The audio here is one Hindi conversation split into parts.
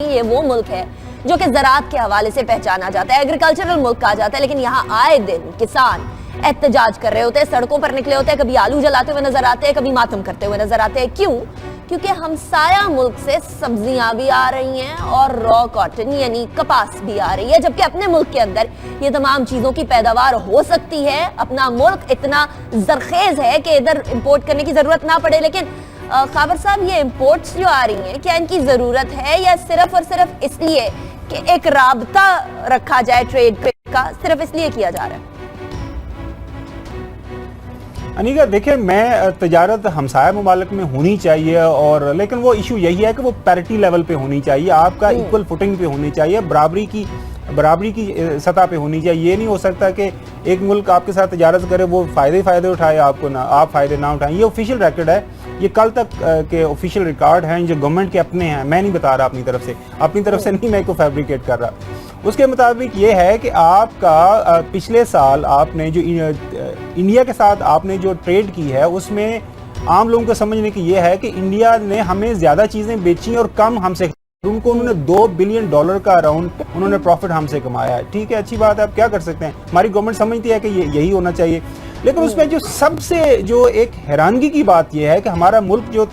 ये वो मुल्क है जो कि ज़राअत के हवाले से पहचाना जाता है, एग्रीकल्चरल मुल्क कहा जाता है, लेकिन यहाँ आए दिन किसान एहतजाज कर रहे होते हैं, सड़कों पर निकले होते हैं, कभी आलू जलाते हुए नजर आते हैं, कभी मातम करते हुए नजर आते हैं। क्यों? क्योंकि हमसाया मुल्क से सब्जियां भी आ रही हैं और रॉ कॉटन यानी कपास भी आ रही है, जबकि अपने मुल्क के अंदर ये तमाम चीजों की पैदावार हो सकती है। अपना मुल्क इतना जरखेज है कि इधर इंपोर्ट करने की जरूरत ना पड़े। लेकिन खाबर साहब, ये इंपोर्ट्स जो आ रही हैं, क्या इनकी जरूरत है या सिर्फ और सिर्फ इसलिए कि एक राबता रखा जाए ट्रेड का, सिर्फ इसलिए किया जा रहा है? अनिका, देखिए, मैं तजारत हमसाया मुमालिक में होनी चाहिए, और लेकिन वो इशू यही है कि वो पैरिटी लेवल पे होनी चाहिए, आपका इक्वल फुटिंग पे होनी चाहिए, बराबरी की सतह पे होनी चाहिए। ये नहीं हो सकता कि एक मुल्क आपके साथ तजारत करे, वो फ़ायदे उठाए, आपको ना आप फ़ायदे ना उठाएं। ये ऑफिशियल रिकॉर्ड है, ये कल तक के ऑफिशियल रिकॉर्ड हैं जो गवर्नमेंट के अपने हैं। मैं नहीं बता रहा अपनी तरफ से नहीं, मैं को फैब्रिकेट कर रहा। उसके मुताबिक ये है कि आपका पिछले साल आपने जो इंडिया के साथ आपने जो ट्रेड की है, उसमें आम लोगों को समझने की ये है कि इंडिया ने हमें ज़्यादा चीज़ें बेची और कम हमसे, उन्होंने $2 बिलियन का अराउंड उन्होंने प्रॉफिट हमसे कमाया है। ठीक है, अच्छी बात है, आप क्या कर सकते हैं। हमारी गवर्नमेंट समझती है कि यही होना चाहिए, लेकिन उसमें जो सबसे जो एक हैरानगी की बात यह है कि हमारा मुल्क जो,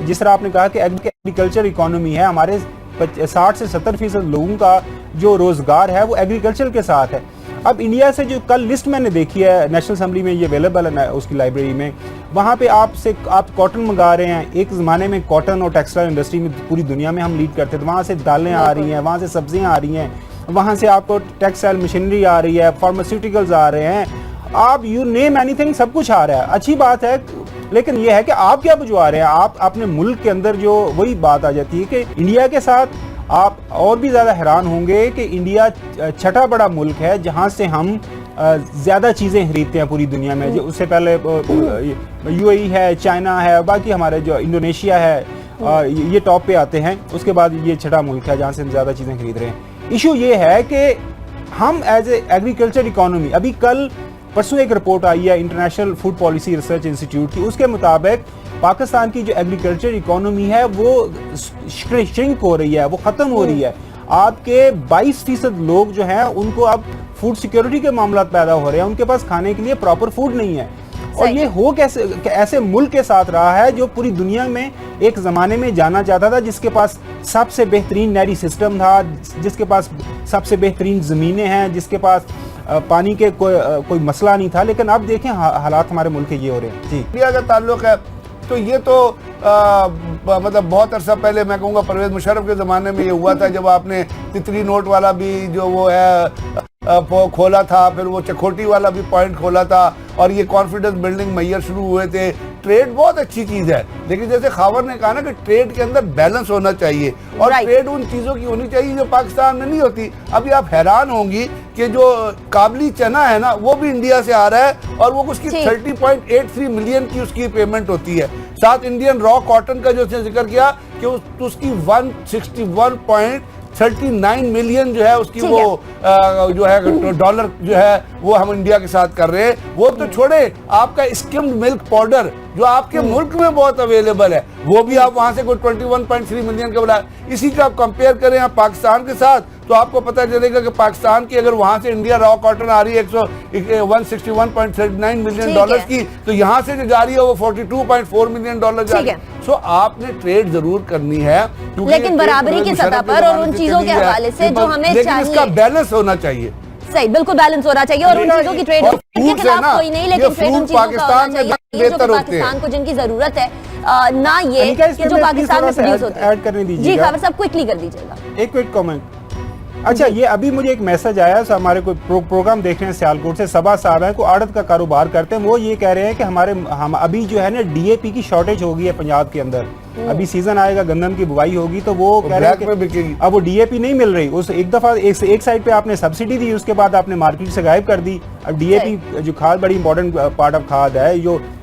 जिस तरह आपने कहा कि एग्रीकल्चर इकोनॉमी है, हमारे 60 से 70% लोगों का जो रोजगार है वो एग्रीकल्चर के साथ है। अब इंडिया से जो कल लिस्ट मैंने देखी है, नेशनल असेंबली में ये अवेलेबल है उसकी लाइब्रेरी में, वहाँ पे आप कॉटन मंगा रहे हैं। एक ज़माने में कॉटन और टेक्सटाइल इंडस्ट्री में पूरी दुनिया में हम लीड करते थे। वहाँ से दालें आ रही हैं, वहाँ से सब्जियाँ आ रही हैं, वहाँ से आपको टेक्सटाइल मशीनरी आ रही है, फार्मास्यूटिकल्स आ रहे हैं, आप यू नेम एनीथिंग, सब कुछ आ रहा है। अच्छी बात है, लेकिन यह है कि आप क्या भिजवा रहे हैं। आप अपने मुल्क के अंदर जो वही बात आ जाती है कि इंडिया के साथ आप और भी ज़्यादा हैरान होंगे कि इंडिया छठा बड़ा मुल्क है जहां से हम ज़्यादा चीज़ें खरीदते हैं पूरी दुनिया में। उससे पहले यूएई है, चाइना है, बाकी हमारे जो इंडोनेशिया है, ये टॉप पे आते हैं। उसके बाद ये छठा मुल्क है जहां से हम ज़्यादा चीज़ें खरीद रहे हैं। इशू ये है कि हम एज ए एग्रीकल्चर इकोनॉमी, अभी कल परसों एक रिपोर्ट आई है international food policy research institute की, उसके मुताबिक पाकिस्तान की जो एग्रीकल्चर इकोनॉमी है वो श्रिंक हो रही है, वो ख़त्म हो रही है। आपके 22% लोग जो हैं उनको अब फूड सिक्योरिटी के मामला पैदा हो रहे हैं, उनके पास खाने के लिए प्रॉपर फूड नहीं है। और ये हो कैसे ऐसे मुल्क के साथ रहा है जो पूरी दुनिया में एक ज़माने में जाना जाता था, जिसके पास सबसे बेहतरीन नहरी सिस्टम था, जिसके पास सबसे बेहतरीन ज़मीनें हैं, जिसके पास पानी के कोई मसला नहीं था। लेकिन अब देखें हालात हमारे मुल्क के ये हो रहे हैं। जी, इंडिया का ताल्लुक है तो ये तो मतलब बहुत अरसा पहले, मैं कहूँगा परवेज मुशर्रफ के ज़माने में ये हुआ था, जब आपने तितली नोट वाला भी जो वो है खोला था, फिर वो चकोटी वाला भी पॉइंट खोला था, और ये कॉन्फिडेंस बिल्डिंग मैयर शुरू हुए थे। ट्रेड बहुत अच्छी चीज़ है, लेकिन जैसे खावर ने कहा ना कि ट्रेड के अंदर बैलेंस होना चाहिए, और ट्रेड उन चीज़ों की होनी चाहिए जो पाकिस्तान में नहीं होती। अभी आप हैरान होंगी कि जो काबली चना है ना, वो भी इंडिया से आ रहा है, और वो उसकी 30.83 मिलियन की उसकी पेमेंट होती है। साथ इंडियन रॉ कॉटन का जो उसने जिक्र किया कि उसकी 161.39 मिलियन जो है उसकी वो जो है डॉलर जो है वो हम इंडिया के साथ कर रहे हैं। वो तो छोड़े, आपका स्किम्ड मिल्क पाउडर जो आपके मुल्क में बहुत अवेलेबल है, वो भी आप वहां से कोई 21.3 मिलियन का बोला। इसी का आप कंपेयर करें आप पाकिस्तान के साथ, तो आपको पता चलेगा कि पाकिस्तान की अगर वहां से इंडिया रॉ कॉटन आ रही है 161.39 मिलियन डॉलर की, तो यहाँ से जो जा रही है वो 42.4 मिलियन डॉलर जा रही है। सो आपने ट्रेड जरूर करनी है, लेकिन बराबरी की सतह पर और उन चीजों के हवाले से जो हमें चाहिए, इसका बैलेंस होना चाहिए। सही, बिल्कुल बैलेंस होना चाहिए, और उन चीजों की ट्रेड के खिलाफ कोई नहीं, लेकिन ट्रेड उन चीजों का होना चाहिए जो पाकिस्तान को जिनकी जरूरत है, ना ये कि जो पाकिस्तान में प्रोड्यूस होते हैं। ऐड करने दीजिए जी खाबर साहब, क्विकली कर दीजिएगा। एक क्विक कमेंट। अच्छा, ये अभी मुझे एक मैसेज आया है, हमारे कोई प्रोग्राम देख रहे हैं सियालकोट से, सबा साहब हैं, को आड़त का कारोबार करते हैं। वो ये कह रहे हैं कि हम अभी जो है ना डीएपी की शॉर्टेज हो गई है पंजाब के अंदर। अभी सीजन आएगा, गंदम की बुवाई होगी, तो वो कह रहे हैं कि अब वो डीएपी नहीं मिल रही। उस एक दफा एक साइड पे आपने सब्सिडी दी, उसके बाद आपने मार्केट से गायब कर दी। अब डीएपी जो खाद बड़ी इंपॉर्टेंट पार्ट ऑफ खाद है,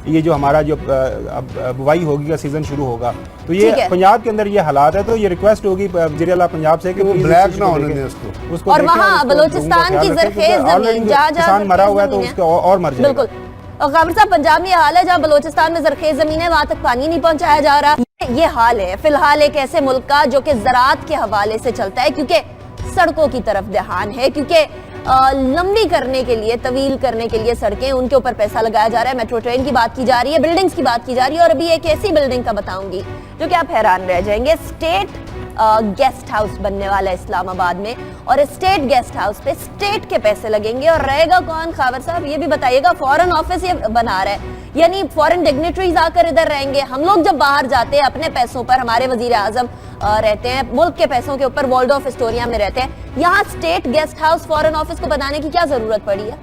ये जो हमारा जो बुवाई होगी का सीजन शुरू होगा, तो ये पंजाब के अंदर ये हालात है। तो ये रिक्वेस्ट होगी वज़ीर आला पंजाब से कि ब्लैक ना होने दें उसको। और वहाँ बलोचिस्तान की जरखेज जमीन जहाँ किसान मरा हुआ है तो उसको और मर जाएगा। बिल्कुल। और खाबर साहब, पंजाब में हाल है जहाँ बलोचिस्तान में जरखेज जमीन है, वहां तक पानी नहीं पहुंचाया जा रहा। ये हाल है फिलहाल एक ऐसे मुल्क का जो कि ज़राअत के हवाले से चलता है, क्योंकि सड़कों की तरफ ध्यान है, क्योंकि लंबी करने के लिए, तवील करने के लिए सड़कें, उनके ऊपर पैसा लगाया जा रहा है। मेट्रो ट्रेन की बात की जा रही है, बिल्डिंग्स की बात की जा रही है, और अभी एक ऐसी बिल्डिंग का बताऊंगी जो कि आप हैरान रह जाएंगे। स्टेट गेस्ट हाउस बनने वाला है इस्लामाबाद में, और स्टेट गेस्ट हाउस पे स्टेट के पैसे लगेंगे, और रहेगा कौन? खावर साहब ये भी बताइएगा। फॉरेन ऑफिस ये बना रहा है, यानी फॉरेन डिग्नेटरीज आकर इधर रहेंगे। हम लोग जब बाहर जाते हैं अपने पैसों पर, हमारे वजीर आजम रहते हैं मुल्क के पैसों के ऊपर, वॉल्डोर्फ एस्टोरिया में रहते हैं। यहाँ state guest house foreign office को बनाने की क्या जरूरत पड़ी है?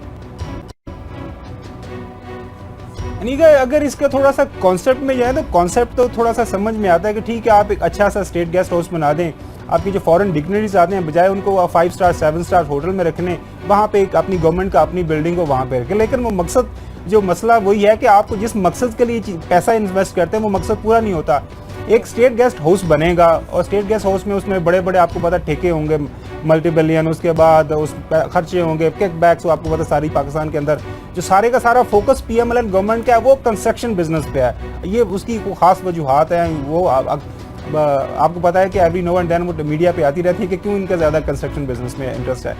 यानी कि अगर इसका थोड़ा सा कॉन्सेप्ट में जाए तो कॉन्सेप्ट तो थोड़ा सा समझ में आता है कि ठीक है, आप एक अच्छा सा स्टेट गेस्ट हाउस बना दें, आपकी जो फॉरेन डिग्नेटरीज आते हैं बजाय उनको 5 स्टार 7 स्टार होटल में रखने, वहाँ पे एक अपनी गवर्नमेंट का अपनी बिल्डिंग को वहाँ पे रखें। लेकिन वो मकसद, जो मसला वही है कि आपको जिस मकसद के लिए पैसा इन्वेस्ट करते हैं वो मकसद पूरा नहीं होता। एक स्टेट गेस्ट हाउस बनेगा और स्टेट गेस्ट हाउस में उसमें बड़े बड़े आपको पता ठेके होंगे मल्टी बिलियन, उसके बाद उस खर्चे होंगे, किक बैक्स, आपको पता सारी पाकिस्तान के अंदर जो सारे का सारा फोकस पीएमएलएन गवर्नमेंट का है वो कंस्ट्रक्शन बिजनेस पे है। ये उसकी खास वजूहात हैं, वो आपको पता है कि एवरी नो एंड देन वो मीडिया पे आती रहती है कि क्यों इनका ज़्यादा कंस्ट्रक्शन बिजनेस में इंटरेस्ट है।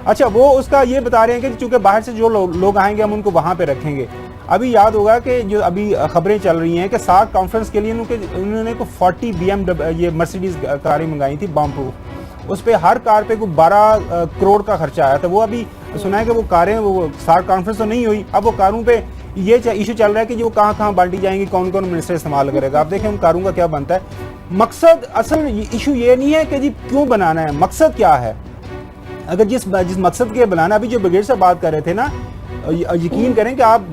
अच्छा, वो उसका ये बता रहे हैं कि चूंकि बाहर से जो लोग आएंगे हम उनको वहाँ पे रखेंगे। अभी याद होगा कि जो अभी खबरें चल रही हैं कि सार्क कॉन्फ्रेंस के लिए उन्होंने को 40 BMW ये मर्सिडीज कारें मंगाई थी बम प्रूफ, उस पर हर कार पे को 12 करोड़ का खर्चा आया था। वो अभी सुना है कि वो कारें, वो सार्क कॉन्फ्रेंस तो नहीं हुई, अब वो कारों पे ये इशू चल रहा है कि जो कहाँ कहाँ बांटी जाएंगी, कौन कौन मिनिस्टर इस्तेमाल करेगा। आप देखें उन कारों का क्या बनता है। मकसद, असल इशू ये नहीं है कि जी क्यों बनाना है, मकसद क्या है। अगर जिस मकसद के बनाना, अभी जो ब्रिगेड से बात कर रहे थे ना, यकीन करें कि आप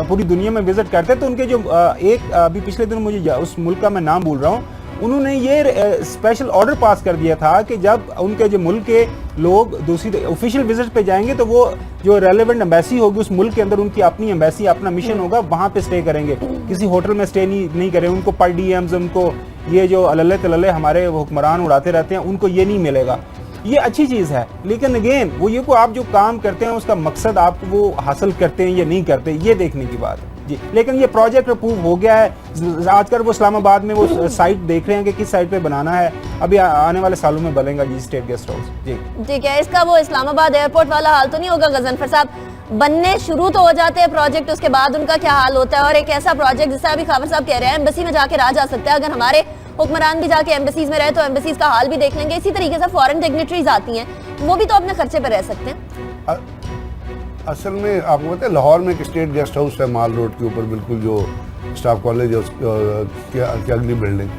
पूरी दुनिया में विजिट करते हैं तो उनके जो एक अभी पिछले दिन मुझे उस मुल्क का मैं नाम भूल रहा हूँ, उन्होंने ये स्पेशल ऑर्डर पास कर दिया था कि जब उनके जो मुल्क के लोग दूसरी ऑफिशियल विजिट पे जाएंगे तो वो जो रेलेवेंट एम्बेसी होगी उस मुल्क के अंदर, उनकी अपनी एम्बेसी, अपना मिशन होगा, वहाँ पे स्टे करेंगे, किसी होटल में स्टे नहीं करेंगे। उनको पर डीएम्स, उनको ये जो अल्ले तल्ले हमारे हुक्मरान उड़ाते रहते हैं, उनको ये नहीं मिलेगा। ये अच्छी चीज़ है, लेकिन अगेन वो ये को आप जो काम करते हैं उसका मकसद आप वो हासिल करते हैं या नहीं करते, ये देखने की बात है जी। लेकिन ये प्रोजेक्ट अप्रूव हो गया है। आजकल वो इस्लामाबाद में वो साइट देख रहे हैं कि किस साइट पे बनाना है, अभी आने वाले सालों में बनेगा जी स्टेट गेस्ट हाउस जी। ठीक है, इसका वो इस्लामाबाद एयरपोर्ट वाला हाल तो नहीं होगा गजनफर साहब? बनने शुरू तो हो जाते हैं प्रोजेक्ट, उसके बाद उनका क्या हाल होता है? और एक ऐसा प्रोजेक्ट जिससे अभी खावर साहब कह रहे हैं एम्बेसी में जाके रहा जा सकता है, अगर हमारे हुक्मरान भी जाके एम्बेसीज में रहे तो एम्बेसीज का हाल भी देख लेंगे। इसी तरीके से फॉरेन डिग्नेटरीज आती हैं, वो भी तो अपने खर्चे पर रह सकते हैं। असल में आपको पता है लाहौर में एक स्टेट गेस्ट हाउस है माल रोड के ऊपर, बिल्कुल जो स्टाफ कॉलेज है उसके अगली बिल्डिंग,